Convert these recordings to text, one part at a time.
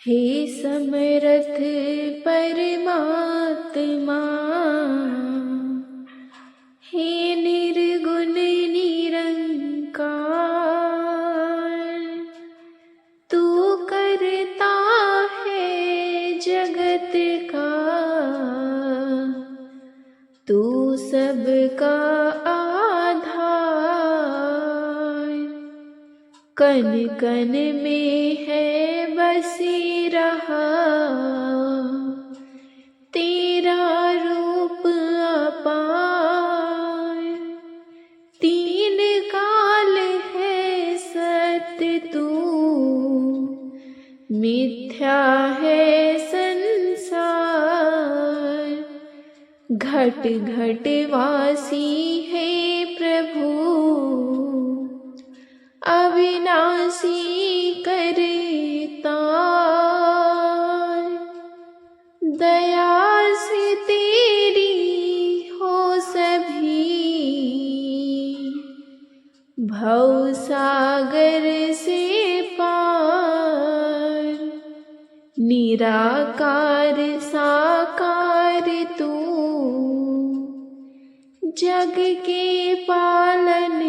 हे समरथ परमात्मा, हे निर्गुण निरंकार, तू करता है जगत का, तू सबका आधार। कण कण में है बसी रहा तेरा रूप अपार। तीन काल है सत्य तू, मिथ्या है संसार। घट घट वासी है प्रभु, अविनाशी करतार। दया से तेरी हो सभी, भव सागर से पार। निराकार साकार तू, जग के पालनहार।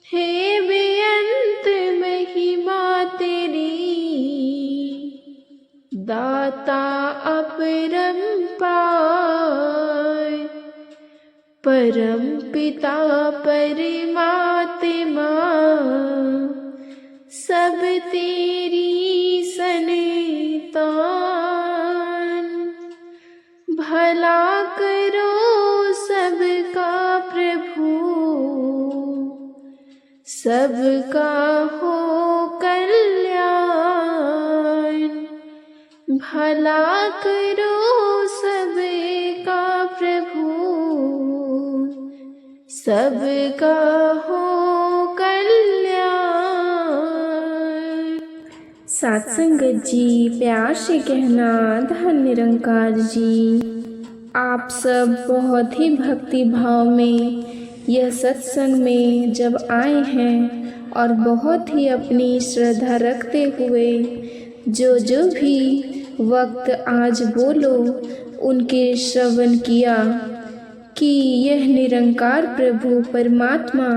हे बेअंत महिमा तेरी, दाता अपरंपार। परम पिता परमात्मा, सब तेरी संतान। भला करो सबका प्रभु, सबका हो कल्याण। भला करो सबका प्रभु, सबका हो कल्याण। सत्संगत जी, प्यार से कहना धन निरंकार जी। आप सब बहुत ही भक्ति भाव में यह सत्संग में जब आए हैं और बहुत ही अपनी श्रद्धा रखते हुए जो भी वक्त आज बोलो उनके श्रवण किया कि यह निरंकार प्रभु परमात्मा,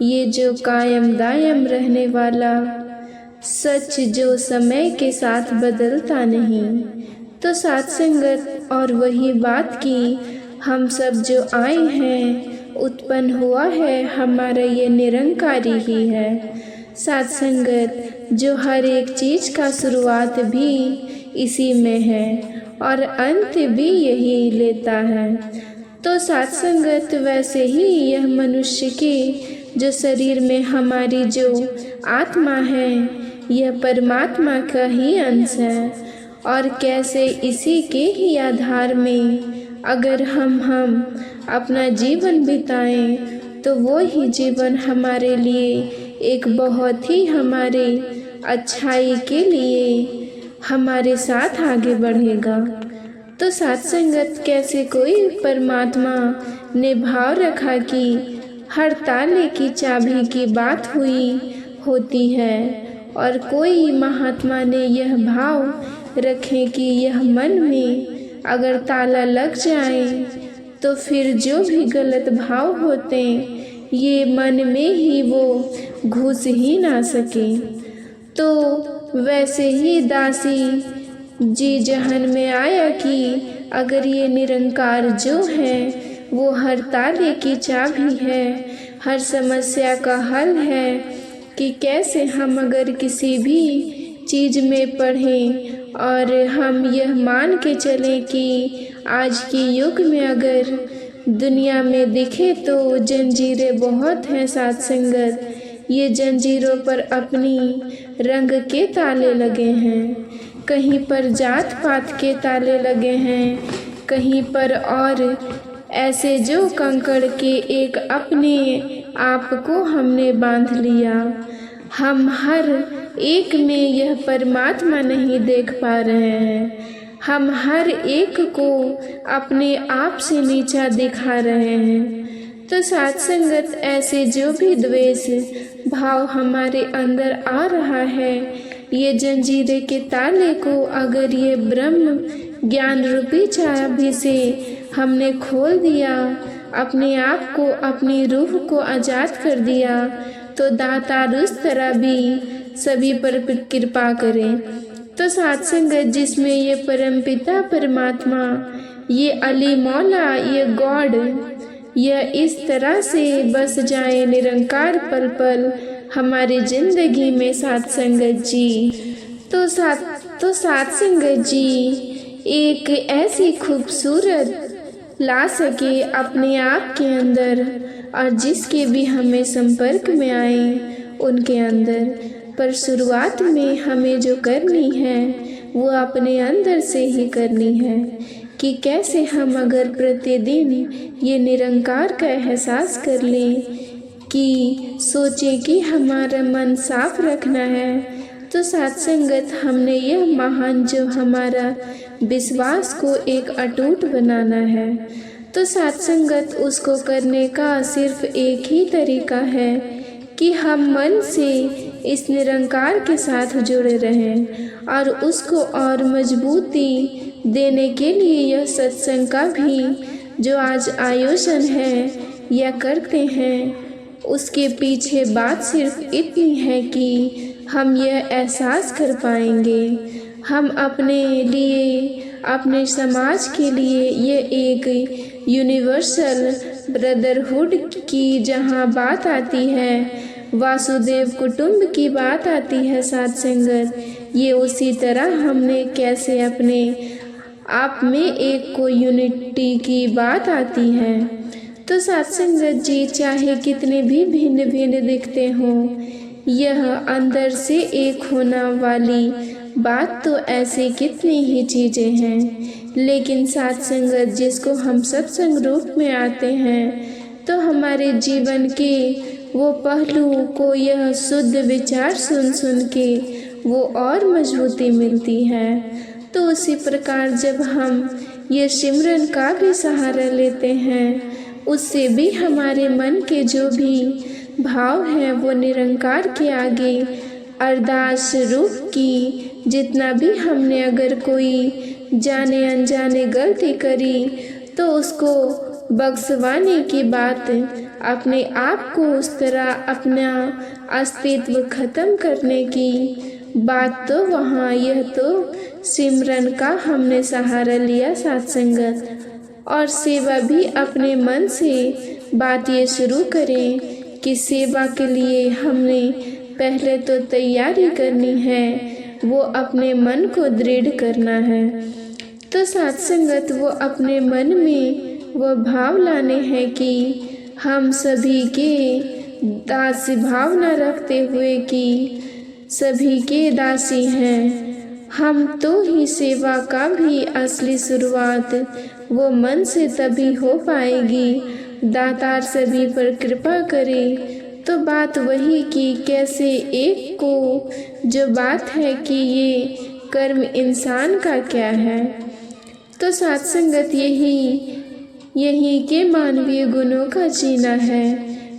ये जो कायम दायम रहने वाला सच, जो समय के साथ बदलता नहीं, तो सत्संगत और वही बात की हम सब जो आए हैं, उत्पन्न हुआ है हमारा ये निरंकारी ही है। सत्संगत जो हर एक चीज़ का शुरुआत भी इसी में है और अंत भी यही लेता है। तो सत्संगत वैसे ही यह मनुष्य के जो शरीर में हमारी जो आत्मा है, यह परमात्मा का ही अंश है और कैसे इसी के ही आधार में अगर हम अपना जीवन बिताएं तो वो ही जीवन हमारे लिए एक बहुत ही हमारे अच्छाई के लिए हमारे साथ आगे बढ़ेगा। तो सत्संगत कैसे कोई परमात्मा ने भाव रखा कि हर ताले की चाबी की बात होती है और कोई महात्मा ने यह भाव रखे कि यह मन में अगर ताला लग जाए तो फिर जो भी गलत भाव होते ये मन में ही वो घुस ही ना सके। तो वैसे ही दासी जी जहन में आया कि अगर ये निरंकार जो है वो हर ताले की चाबी है, हर समस्या का हल है कि कैसे हम अगर किसी भी चीज़ में पढ़ें और हम यह मान के चलें कि आज के युग में अगर दुनिया में दिखे तो जंजीरें बहुत हैं सत्संगत, ये जंजीरों पर अपनी रंग के ताले लगे हैं, कहीं पर जात पात के ताले लगे हैं, कहीं पर और ऐसे जो कंकड़ के एक अपने आप को हमने बांध लिया। हम हर एक में यह परमात्मा नहीं देख पा रहे हैं, हम हर एक को अपने आप से नीचा दिखा रहे हैं। तो साथ संगत ऐसे जो भी द्वेष भाव हमारे अंदर आ रहा है, ये जंजीरे के ताले को अगर ये ब्रह्म ज्ञान रूपी चाबी से हमने खोल दिया, अपने आप को, अपनी रूह को आज़ाद कर दिया, तो दातार उस तरह भी सभी पर कृपा करें। तो साथ संगत जिसमें ये परमपिता परमात्मा, ये अली मौला, ये गॉड, यह इस तरह से बस जाए निरंकार पल पल हमारी जिंदगी में साथ संगत जी। तो साथ संगत जी एक ऐसी खूबसूरत ला सके अपने आप के अंदर, और जिसके भी हमें संपर्क में आए उनके अंदर। पर शुरुआत में हमें जो करनी है वो अपने अंदर से ही करनी है कि कैसे हम अगर प्रतिदिन ये निरंकार का एहसास कर लें, कि सोचें कि हमारा मन साफ रखना है, तो साथ संगत हमने यह महान जो हमारा विश्वास को एक अटूट बनाना है। तो साथ संगत उसको करने का सिर्फ एक ही तरीका है कि हम मन से इस निरंकार के साथ जुड़े रहें, और उसको और मजबूती देने के लिए यह सत्संग का भी जो आज आयोजन है या करते हैं, उसके पीछे बात सिर्फ इतनी है कि हम यह एहसास कर पाएंगे, हम अपने लिए, अपने समाज के लिए ये एक यूनिवर्सल ब्रदरहुड की जहाँ बात आती है, वासुदेव कुटुंब की बात आती है साथ संगत, ये उसी तरह हमने कैसे अपने आप में एक को यूनिटी की बात आती है। तो साथ संगत जी चाहे कितने भी भिन्न भिन्न दिखते हों, यह अंदर से एक होना वाली बात तो ऐसी कितनी ही चीज़ें हैं। लेकिन साथ संगत जिसको हम सत्संग रूप में आते हैं, तो हमारे जीवन के वो पहलू को यह शुद्ध विचार सुन सुन के वो और मजबूती मिलती है। तो उसी प्रकार जब हम ये सिमरन का भी सहारा लेते हैं, उससे भी हमारे मन के जो भी भाव हैं वो निरंकार के आगे अरदास रूप की, जितना भी हमने अगर कोई जाने अनजाने गलती करी तो उसको बख्शवाने की बात, अपने आप को उस तरह अपना अस्तित्व खत्म करने की बात, तो वहाँ यह तो सिमरन का हमने सहारा लिया साथ संगत। और सेवा भी अपने मन से बात ये शुरू करें कि सेवा के लिए हमने पहले तो तैयारी करनी है, वो अपने मन को दृढ़ करना है। तो साथ संगत वो अपने मन में वो भाव लाने हैं कि हम सभी के दासी भावना रखते हुए कि सभी के दासी हैं हम, तो ही सेवा का भी असली शुरुआत वो मन से तभी हो पाएगी। दातार सभी पर कृपा करे। तो बात वही कि कैसे एक को जो बात है कि ये कर्म इंसान का क्या है, तो साथ संगत यही के मानवीय गुणों का जीना है,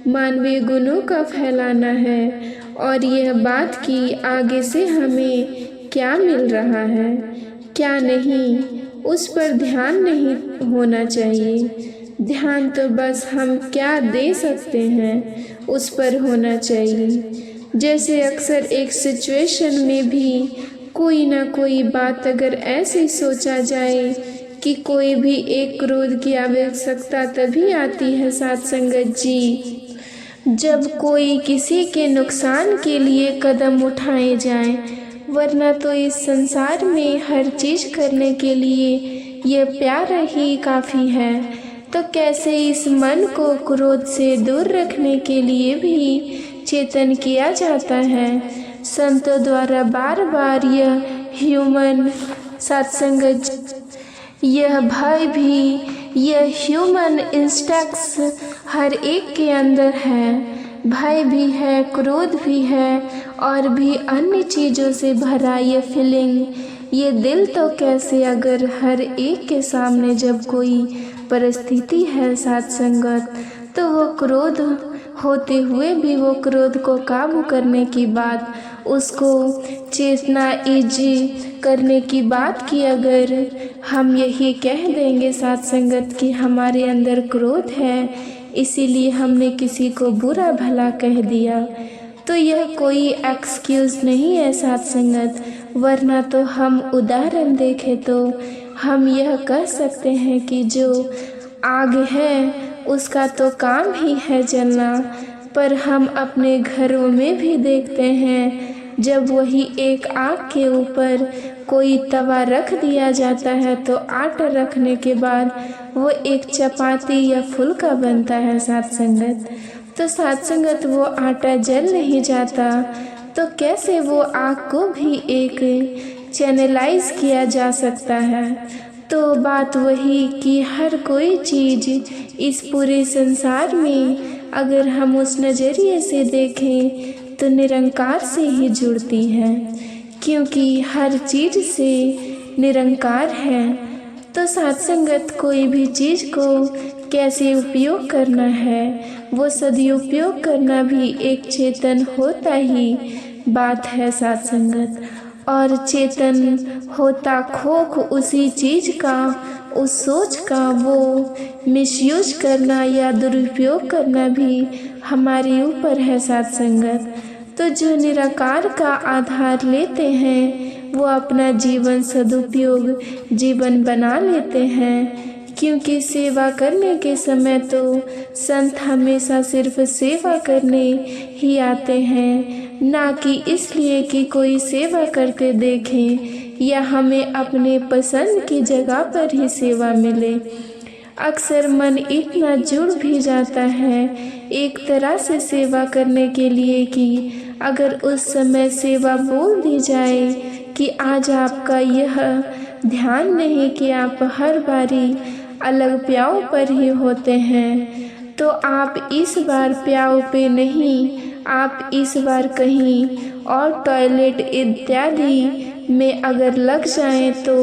मानवीय गुणों का फैलाना है, और यह बात कि आगे से हमें क्या मिल रहा है क्या नहीं, उस पर ध्यान नहीं होना चाहिए। ध्यान तो बस हम क्या दे सकते हैं उस पर होना चाहिए। जैसे अक्सर एक सिचुएशन में भी कोई ना कोई बात अगर ऐसे सोचा जाए कि कोई भी एक क्रोध की आवश्यकता तभी आती है साथ संगत जी, जब कोई किसी के नुकसान के लिए कदम उठाए जाए, वरना तो इस संसार में हर चीज़ करने के लिए यह प्यार ही काफ़ी है। तो कैसे इस मन को क्रोध से दूर रखने के लिए भी चेतन किया जाता है संतों द्वारा बार बार। यह ह्यूमन सत्संग, यह भय भी, यह ह्यूमन इंस्टिंक्ट्स हर एक के अंदर है। भय भी है, क्रोध भी है, और भी अन्य चीज़ों से भरा ये फीलिंग, ये दिल तो कैसे अगर हर एक के सामने जब कोई परिस्थिति है साथ संगत, तो वो क्रोध होते हुए भी वो क्रोध को काबू करने की बात, उसको चेतना ईज करने की बात की अगर हम यही कह देंगे साथ संगत कि हमारे अंदर क्रोध है, इसीलिए हमने किसी को बुरा भला कह दिया, तो यह कोई एक्सक्यूज़ नहीं है साथ संगत। वरना तो हम उदाहरण देखें तो हम यह कह सकते हैं कि जो आग है उसका तो काम ही है जलना, पर हम अपने घरों में भी देखते हैं जब वही एक आग के ऊपर कोई तवा रख दिया जाता है तो आटा रखने के बाद वो एक चपाती या फुल्का बनता है साथ संगत। तो साथ संगत वो आटा जल नहीं जाता, तो कैसे वो आग को भी एक चैनलाइज किया जा सकता है। तो बात वही कि हर कोई चीज़ इस पूरे संसार में अगर हम उस नज़रिए से देखें तो निरंकार से ही जुड़ती है, क्योंकि हर चीज़ से निरंकार है। तो साथ संगत कोई भी चीज़ को कैसे उपयोग करना है, वो सदुपयोग करना भी एक चेतन होता ही बात है साथ संगत। और चेतन होता खोख उसी चीज़ का, उस सोच का वो मिसयूज करना या दुरुपयोग करना भी हमारे ऊपर है साथ संगत। तो जो निराकार का आधार लेते हैं वो अपना जीवन सदुपयोग जीवन बना लेते हैं, क्योंकि सेवा करने के समय तो संत हमेशा सिर्फ सेवा करने ही आते हैं, ना कि इसलिए कि कोई सेवा करते देखें या हमें अपने पसंद की जगह पर ही सेवा मिले। अक्सर मन इतना जुड़ भी जाता है एक तरह से सेवा करने के लिए कि अगर उस समय सेवा बोल दी जाए कि आज आपका यह ध्यान नहीं कि आप हर बारी अलग प्याऊ पर ही होते हैं, तो आप इस बार प्याऊ पे नहीं, आप इस बार कहीं और टॉयलेट इत्यादि में अगर लग जाएं तो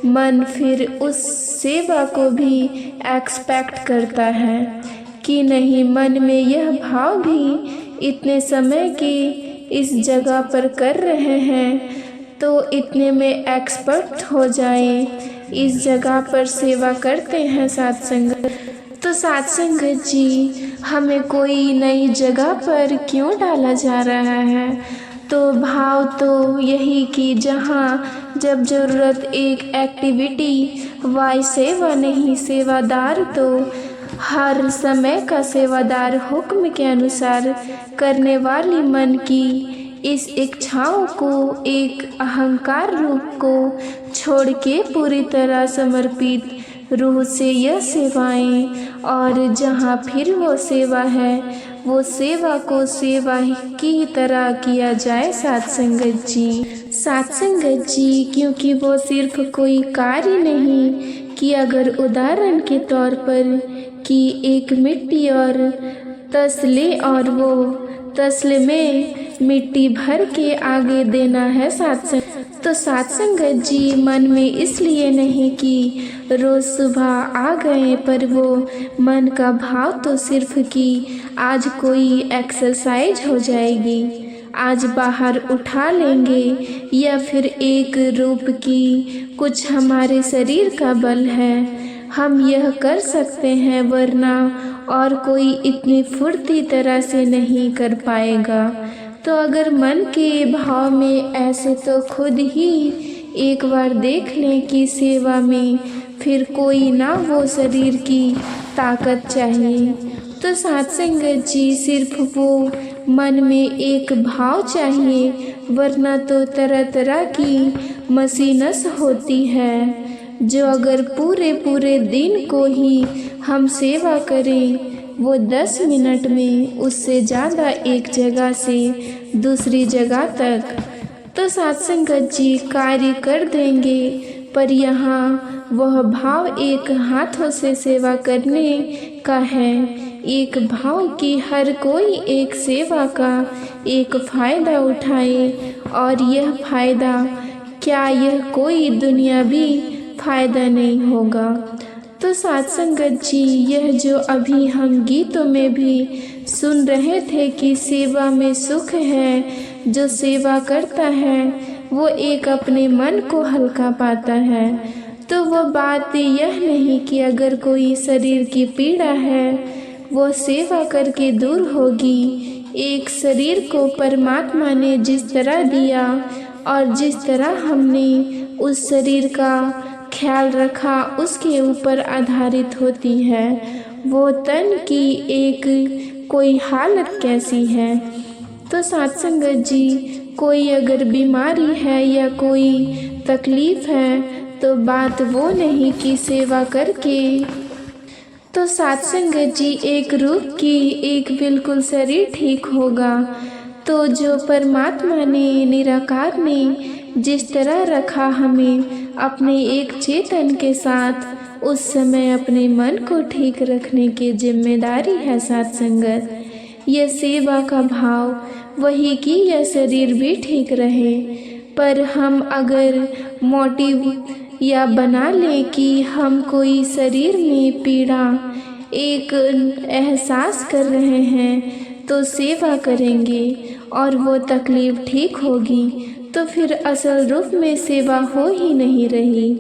मन फिर उस सेवा को भी एक्सपेक्ट करता है कि नहीं, मन में यह भाव भी इतने समय की इस जगह पर कर रहे हैं तो इतने में एक्सपर्ट हो जाएं, इस जगह पर सेवा करते हैं साथ संगत। तो साथ संगत जी, हमें कोई नई जगह पर क्यों डाला जा रहा है, तो भाव तो यही कि जहाँ जब ज़रूरत एक एक्टिविटी वाई सेवा नहीं सेवादार, तो हर समय का सेवादार हुक्म के अनुसार करने वाली मन की इस इच्छाओं को एक अहंकार रूप को छोड़ के पूरी तरह समर्पित रूह से यह सेवाएं, और जहाँ फिर वो सेवा है वो सेवा को सेवा की तरह किया जाए साथ संगत जी। साथ संगत जी, क्योंकि वो सिर्फ कोई कार्य नहीं कि अगर उदाहरण के तौर पर कि एक मिट्टी और तसले और वो तसले में मिट्टी भर के आगे देना है साथ संगत। तो साथ संगत जी, मन में इसलिए नहीं कि रोज़ सुबह आ गए, पर वो मन का भाव तो सिर्फ कि आज कोई एक्सरसाइज हो जाएगी, आज बाहर उठा लेंगे, या फिर एक रूप की कुछ हमारे शरीर का बल है हम यह कर सकते हैं, वरना और कोई इतनी फुर्ती तरह से नहीं कर पाएगा। तो अगर मन के भाव में ऐसे तो खुद ही एक बार देख लें कि सेवा में फिर कोई ना वो शरीर की ताकत चाहिए। तो साथ संगत जी, सिर्फ वो मन में एक भाव चाहिए, वरना तो तरह तरह की मशीनस होती है जो अगर पूरे दिन को ही हम सेवा करें वो 10 मिनट में उससे ज़्यादा एक जगह से दूसरी जगह तक तो साथ संगत जी कार्य कर देंगे, पर यहाँ वह भाव एक हाथों से सेवा करने का है, एक भाव कि हर कोई एक सेवा का एक फ़ायदा उठाए, और यह फ़ायदा क्या यह कोई दुनियावी फ़ायदा नहीं होगा। तो साथ संगत जी, यह जो अभी हम गीतों में भी सुन रहे थे कि सेवा में सुख है, जो सेवा करता है वो एक अपने मन को हल्का पाता है। तो वो बात यह नहीं कि अगर कोई शरीर की पीड़ा है वो सेवा करके दूर होगी। एक शरीर को परमात्मा ने जिस तरह दिया और जिस तरह हमने उस शरीर का ख्याल रखा उसके ऊपर आधारित होती है वो तन की एक कोई हालत कैसी है। तो साथ संगत जी, कोई अगर बीमारी है या कोई तकलीफ है तो बात वो नहीं कि सेवा करके, तो साथ संगत जी एक रूप की एक बिल्कुल शरीर ठीक होगा। तो जो परमात्मा ने निराकार ने जिस तरह रखा हमें अपने एक चेतन के साथ, उस समय अपने मन को ठीक रखने की जिम्मेदारी है साथ संगत। यह सेवा का भाव वही कि यह शरीर भी ठीक रहे। पर हम अगर मोटिव या बना लें कि हम कोई शरीर में पीड़ा एक एहसास कर रहे हैं तो सेवा करेंगे और वो तकलीफ़ ठीक होगी, तो फिर असल रूप में सेवा हो ही नहीं रही,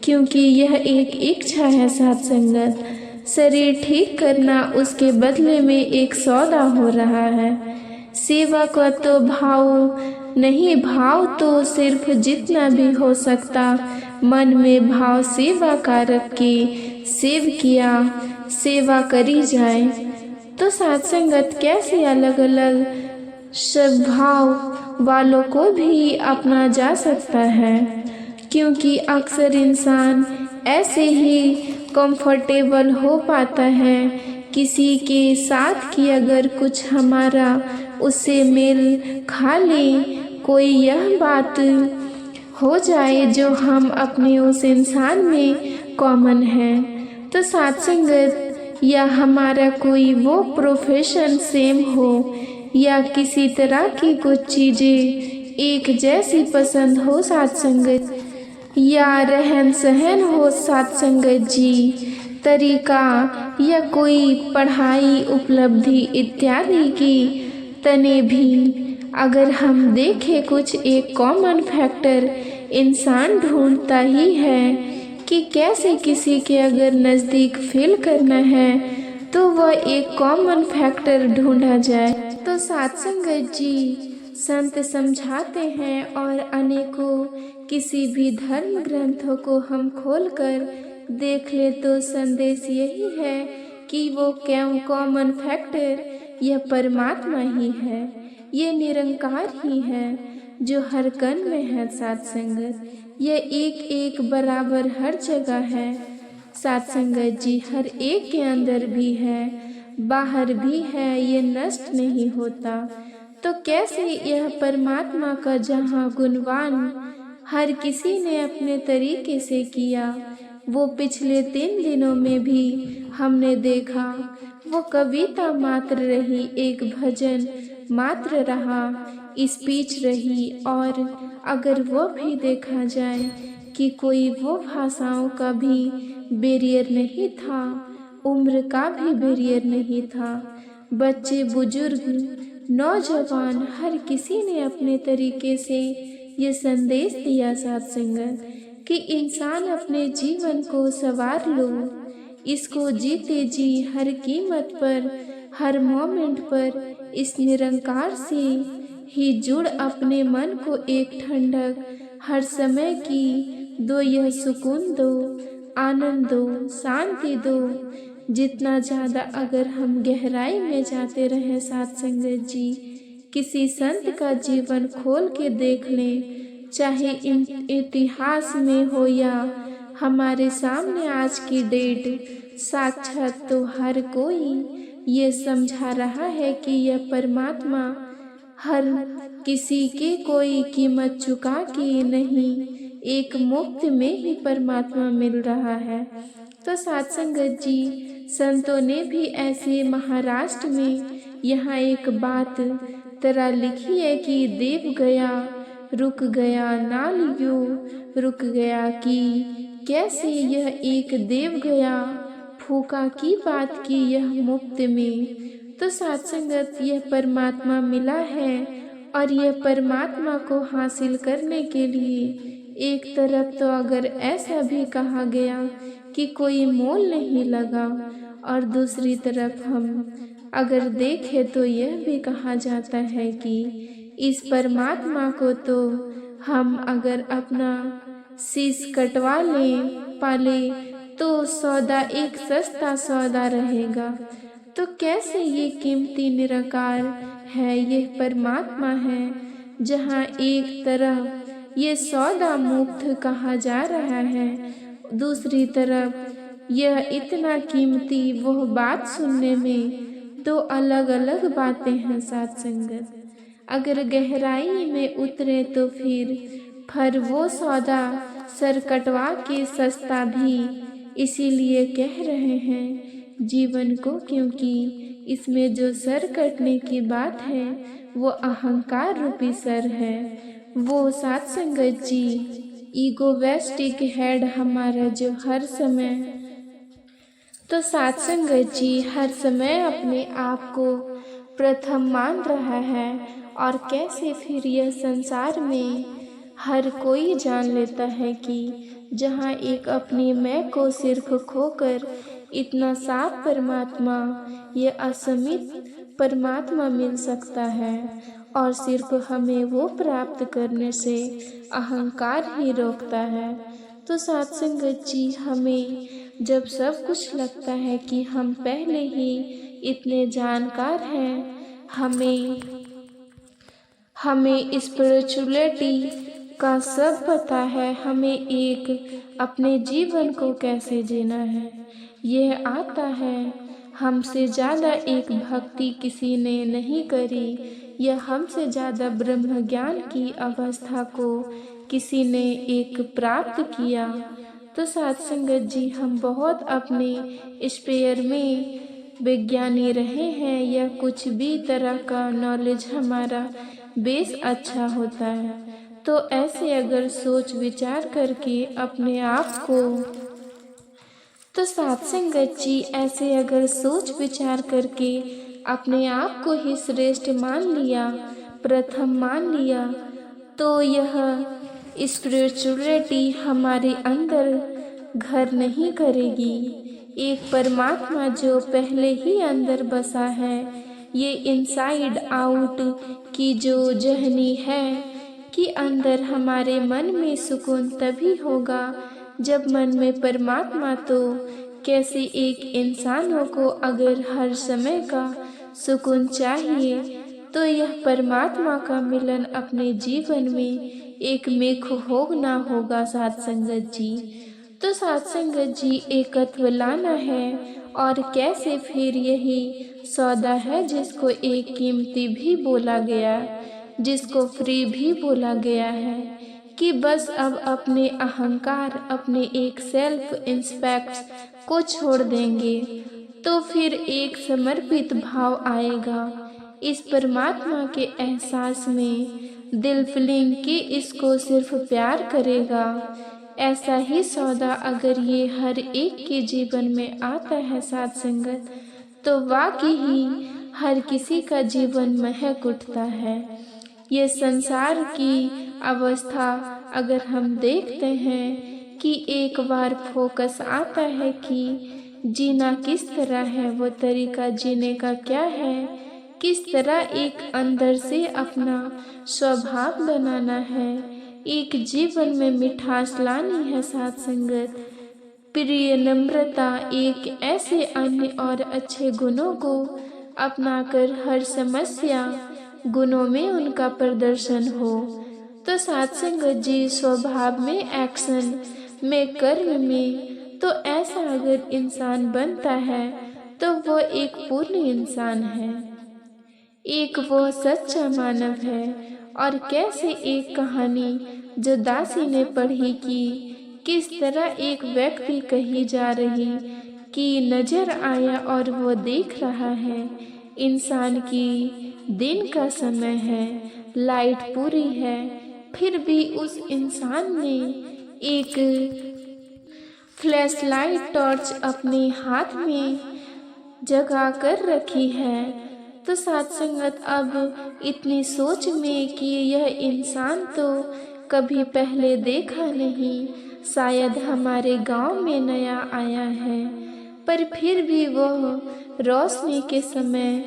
क्योंकि यह एक इच्छा है साथ संगत। शरीर ठीक करना उसके बदले में एक सौदा हो रहा है। सेवा का तो भाव नहीं, भाव तो सिर्फ जितना भी हो सकता मन में भाव सेवा का रख के सेव किया, सेवा करी जाए। तो साथ संगत कैसे अलग अलग स्वभाव वालों को भी अपना जा सकता है, क्योंकि अक्सर इंसान ऐसे ही कंफर्टेबल हो पाता है किसी के साथ कि अगर कुछ हमारा उससे मेल खा ले, कोई यह बात हो जाए जो हम अपने उस इंसान में कॉमन है। तो साथ संगत, या हमारा कोई वो प्रोफेशन सेम हो या किसी तरह की कुछ चीज़ें एक जैसी पसंद हो साथ संगत, या रहन सहन हो साथ संगत जी, तरीका या कोई पढ़ाई उपलब्धि इत्यादि की तने भी अगर हम देखें कुछ एक कॉमन फैक्टर इंसान ढूंढता ही है कि कैसे किसी के अगर नज़दीक फील करना है तो वह एक कॉमन फैक्टर ढूंढा जाए। तो साथ संगत जी, संत समझाते हैं और अनेकों किसी भी धर्म ग्रंथों को हम खोलकर देख ले तो संदेश यही है कि वो क्यों कॉमन फैक्टर यह परमात्मा ही है, ये निरंकार ही है जो हर कण में है साथ संगत। यह एक एक बराबर हर जगह है साथ संगत जी, हर एक के अंदर भी है बाहर भी है, ये नष्ट नहीं होता। तो कैसे यह परमात्मा का जहाँ गुणवान हर किसी ने अपने तरीके से किया, वो पिछले 3 दिनों में भी हमने देखा। वो कविता मात्र रही, एक भजन मात्र रहा, स्पीच रही, और अगर वो भी देखा जाए कि कोई वो भाषाओं का भी बैरियर नहीं था, उम्र का भी बैरियर नहीं था। बच्चे बुजुर्ग नौजवान हर किसी ने अपने तरीके से ये संदेश दिया साथ संगत कि इंसान अपने जीवन को संवार लो, इसको जीते जी हर कीमत पर, हर मोमेंट पर इस निरंकार से ही जुड़ अपने मन को एक ठंडक हर समय की दो, यह सुकून दो, आनंद दो, शांति दो। जितना ज़्यादा अगर हम गहराई में जाते रहें साथ संगत जी, किसी संत का जीवन खोल के देख लें, चाहे इतिहास में हो या हमारे सामने आज की डेट, साक्षात तो हर कोई ये समझा रहा है कि यह परमात्मा हर किसी के कोई कीमत चुका के नहीं, एक मुफ्त में ही परमात्मा मिल रहा है। तो साथ संगत जी, संतों ने भी ऐसे महाराष्ट्र में यहाँ एक बात तरह लिखी है कि देव गया रुक गया नाल यूं रुक गया कि कैसे यह एक देव गया फूका की बात की यह मुफ्त में। तो साथ संगत यह परमात्मा मिला है और यह परमात्मा को हासिल करने के लिए एक तरफ तो अगर ऐसा भी कहा गया कि कोई मोल नहीं लगा, और दूसरी तरफ हम अगर देखें तो यह भी कहा जाता है कि इस परमात्मा को तो हम अगर अपना शीश कटवा लें पाले तो सौदा एक सस्ता सौदा रहेगा। तो कैसे ये कीमती निराकार है, ये परमात्मा है, जहाँ एक तरफ ये सौदा मुफ्त कहा जा रहा है, दूसरी तरफ यह इतना कीमती। वह बात सुनने में दो अलग अलग बातें हैं साथ संगत। अगर गहराई में उतरे तो फिर वो सौदा सर कटवा के सस्ता भी इसीलिए कह रहे हैं जीवन को, क्योंकि इसमें जो सर कटने की बात है वो अहंकार रूपी सर है। वो साथ संगत जी ईगोवेस्टिक हेड हमारा जो हर समय, तो साथ संगत जी हर समय अपने आप को प्रथम मान रहा है। और कैसे फिर यह संसार में हर कोई जान लेता है कि जहाँ एक अपनी मैं को सिर्फ खोकर इतना साफ परमात्मा, ये असीमित परमात्मा मिल सकता है, और सिर्फ हमें वो प्राप्त करने से अहंकार ही रोकता है। तो साथ संगत जी हमें जब सब कुछ लगता है कि हम पहले ही इतने जानकार हैं, हमें स्पिरिचुअलिटी का सब पता है, हमें एक अपने जीवन को कैसे जीना है यह आता है। हमसे ज़्यादा एक भक्ति किसी ने नहीं करी, या हमसे ज़्यादा ब्रह्म ज्ञान की अवस्था को किसी ने एक प्राप्त किया। तो साथ संगत जी हम बहुत अपने स्पेयर में विज्ञानी रहे हैं, या कुछ भी तरह का नॉलेज हमारा बेस अच्छा होता है। तो ऐसे अगर सोच विचार करके अपने आप को, तो साथ संगत जी ऐसे अगर सोच विचार करके अपने आप को ही श्रेष्ठ मान लिया, प्रथम मान लिया, तो यह स्पिरिचुअलिटी हमारे अंदर घर नहीं करेगी। एक परमात्मा जो पहले ही अंदर बसा है, ये इनसाइड आउट की जो जहनी है कि अंदर हमारे मन में सुकून तभी होगा जब मन में परमात्मा। तो कैसे एक इंसानों को अगर हर समय का सुकून चाहिए, तो यह परमात्मा का मिलन अपने जीवन में एक मेघ होना होगा साथ संगत जी। तो साथ संगत जी एकत्व लाना है, और कैसे फिर यही सौदा है जिसको एक कीमती भी बोला गया, जिसको फ्री भी बोला गया है, कि बस अब अपने अहंकार, अपने एक सेल्फ इंस्पेक्ट्स को छोड़ देंगे तो फिर एक समर्पित भाव आएगा इस परमात्मा के एहसास में। दिल फीलिंग कि इसको सिर्फ प्यार करेगा। ऐसा ही सौदा अगर ये हर एक के जीवन में आता है साथ संगत, तो वाकई ही हर किसी का जीवन महक उठता है। ये संसार की अवस्था अगर हम देखते हैं कि एक बार फोकस आता है कि जीना किस तरह है, वो तरीका जीने का क्या है, किस तरह एक अंदर से अपना स्वभाव बनाना है, एक जीवन में मिठास लानी है साथ संगत, प्रिय नम्रता, एक ऐसे अन्य और अच्छे गुणों को अपनाकर हर समस्या गुणों में उनका प्रदर्शन हो। तो साथ संगत जी स्वभाव में, एक्शन में, कर्म में, तो ऐसा अगर इंसान बनता है तो वो एक पूर्ण इंसान है, एक वो सच्चा मानव है। और कैसे एक कहानी जो दासी ने पढ़ी कि किस तरह एक व्यक्ति कही जा रही कि नजर आया और वो देख रहा है इंसान की दिन का समय है, लाइट पूरी है, फिर भी उस इंसान ने एक फ्लैशलाइट टॉर्च अपने हाथ में जगा कर रखी है। तो साथ संगत अब इतनी सोच में कि यह इंसान तो कभी पहले देखा नहीं, शायद हमारे गांव में नया आया है। पर फिर भी वह रोशनी के समय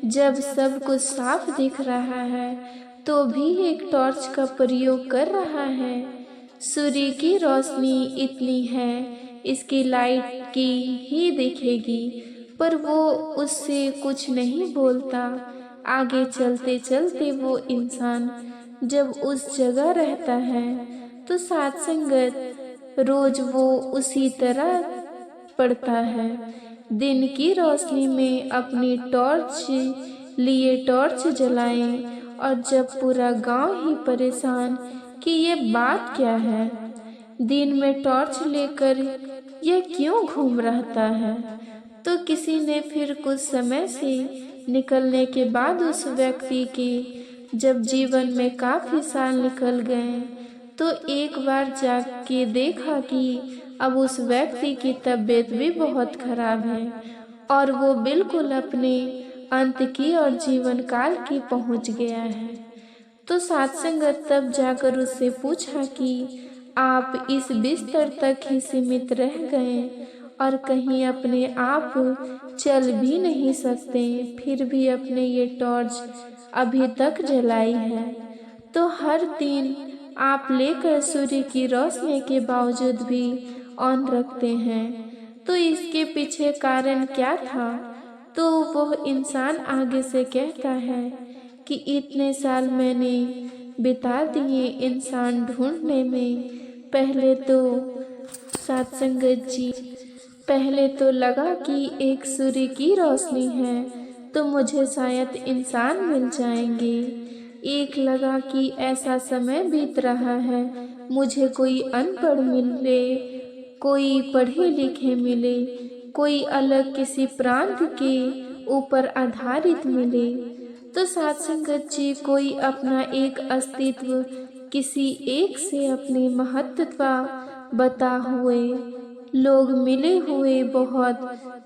जब सब कुछ साफ दिख रहा है तो भी एक टॉर्च का प्रयोग कर रहा है। सूर्य की रोशनी इतनी है, इसकी लाइट की ही दिखेगी, पर वो उससे कुछ नहीं बोलता। आगे चलते चलते वो इंसान जब उस जगह रहता है तो साथ संगत रोज वो उसी तरह पड़ता है। दिन की रोशनी में अपनी टॉर्च लिए टॉर्च जलाएं, और जब पूरा गांव ही परेशान कि ये बात क्या है, दिन में टॉर्च लेकर यह क्यों घूम रहता है, तो किसी ने फिर कुछ समय से निकलने के बाद उस व्यक्ति के जब जीवन में काफी साल निकल गए तो एक बार जाग के देखा कि अब उस व्यक्ति की तबीयत भी बहुत खराब है और वो बिल्कुल अपने अंत की और जीवन काल की पहुंच गया है। तो साथ संगत तब जाकर उससे पूछा कि आप इस बिस्तर तक ही सीमित रह गए और कहीं अपने आप चल भी नहीं सकते, फिर भी अपने ये टॉर्च अभी तक जलाई है। तो हर दिन आप लेकर सूर्य की रोशनी के बावजूद भी ऑन रखते हैं, तो इसके पीछे कारण क्या था? तो वह इंसान आगे से कहता है कि इतने साल मैंने बिता दिए इंसान ढूंढने में। पहले तो साथ संगत जी, पहले तो लगा कि एक सूर्य की रोशनी है तो मुझे शायद इंसान मिल जाएंगे। एक लगा कि ऐसा समय बीत रहा है, मुझे कोई अनपढ़ मिले, कोई पढ़े लिखे मिले, कोई अलग किसी प्रांत के ऊपर आधारित मिले। तो साथ संगत जी, कोई अपना एक अस्तित्व किसी एक से अपनी महत्वता बता हुए लोग मिले हुए बहुत,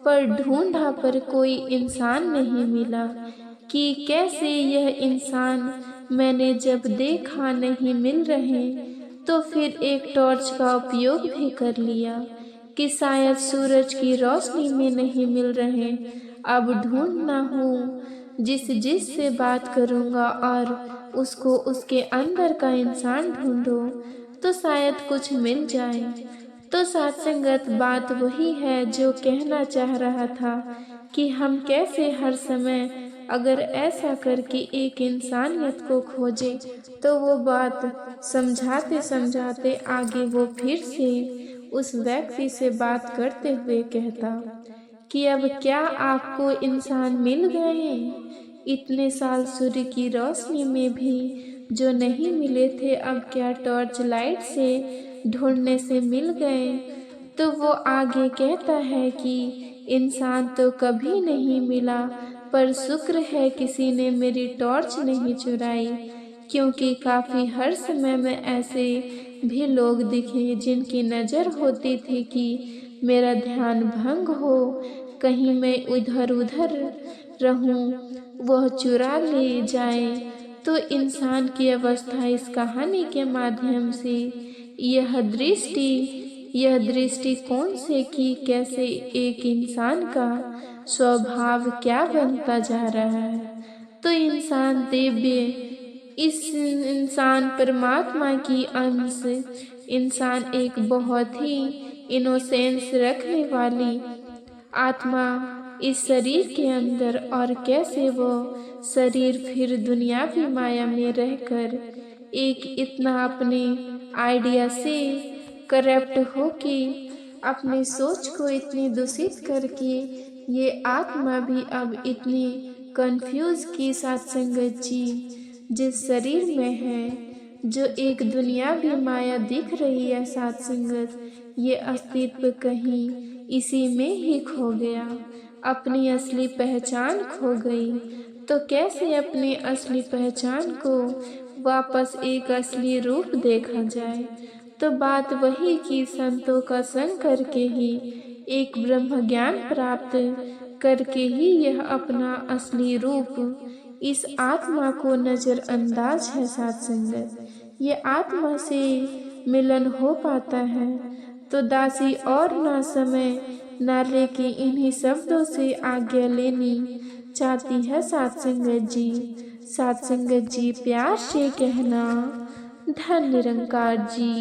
पर ढूंढा पर कोई इंसान नहीं मिला कि कैसे यह इंसान मैंने जब देखा नहीं मिल रहे तो फिर एक टॉर्च का उपयोग भी कर लिया कि शायद सूरज की रोशनी में नहीं मिल रहे। अब ढूंढना हूँ, जिस से बात करूँगा और उसको उसके अंदर का इंसान ढूंढो तो शायद कुछ मिल जाए। तो साथ संगत बात वही है जो कहना चाह रहा था कि हम कैसे हर समय अगर ऐसा करके एक इंसानियत को खोजे तो वो बात समझाते समझाते आगे वो फिर से उस व्यक्ति से बात करते हुए कहता कि अब क्या आपको इंसान मिल गए? इतने साल सूर्य की रोशनी में भी जो नहीं मिले थे, अब क्या टॉर्च लाइट से ढूंढने से मिल गए? तो वो आगे कहता है कि इंसान तो कभी नहीं मिला, पर शुक्र है किसी ने मेरी टॉर्च नहीं चुराई, क्योंकि काफी हर समय में ऐसे भी लोग दिखे जिनकी नज़र होती थी कि मेरा ध्यान भंग हो, कहीं मैं इधर उधर रहूं, वह चुरा ले जाए। तो इंसान की अवस्था इस कहानी के माध्यम से यह दृष्टि कौन से कि कैसे एक इंसान का स्वभाव क्या बनता जा रहा है। तो इंसान दिव्य, इस इंसान परमात्मा की अंश, इंसान एक बहुत ही इनोसेंस रखने वाली आत्मा इस शरीर के अंदर, और कैसे वो शरीर फिर दुनियावी माया में रहकर एक इतना अपने आइडिया से करप्ट होके अपनी सोच को इतनी दूषित करके ये आत्मा भी अब इतनी कंफ्यूज की साथ संगत जी, जिस शरीर में है जो एक दुनियावी माया दिख रही है साथ संगत, ये अस्तित्व कहीं इसी में ही खो गया, अपनी असली पहचान खो गई। तो कैसे अपनी असली पहचान को वापस एक असली रूप देखा जाए? तो बात वही कि संतों का संग करके ही, एक ब्रह्म ज्ञान प्राप्त करके ही यह अपना असली रूप, इस आत्मा को नजरअंदाज है सत्संग। ये आत्मा से मिलन हो पाता है तो दासी और ना समय ना लेके इन्हीं शब्दों से आज्ञा लेनी चाहती है सत्संगत जी। सत्संगत जी प्यार से कहना, धन निरंकार जी।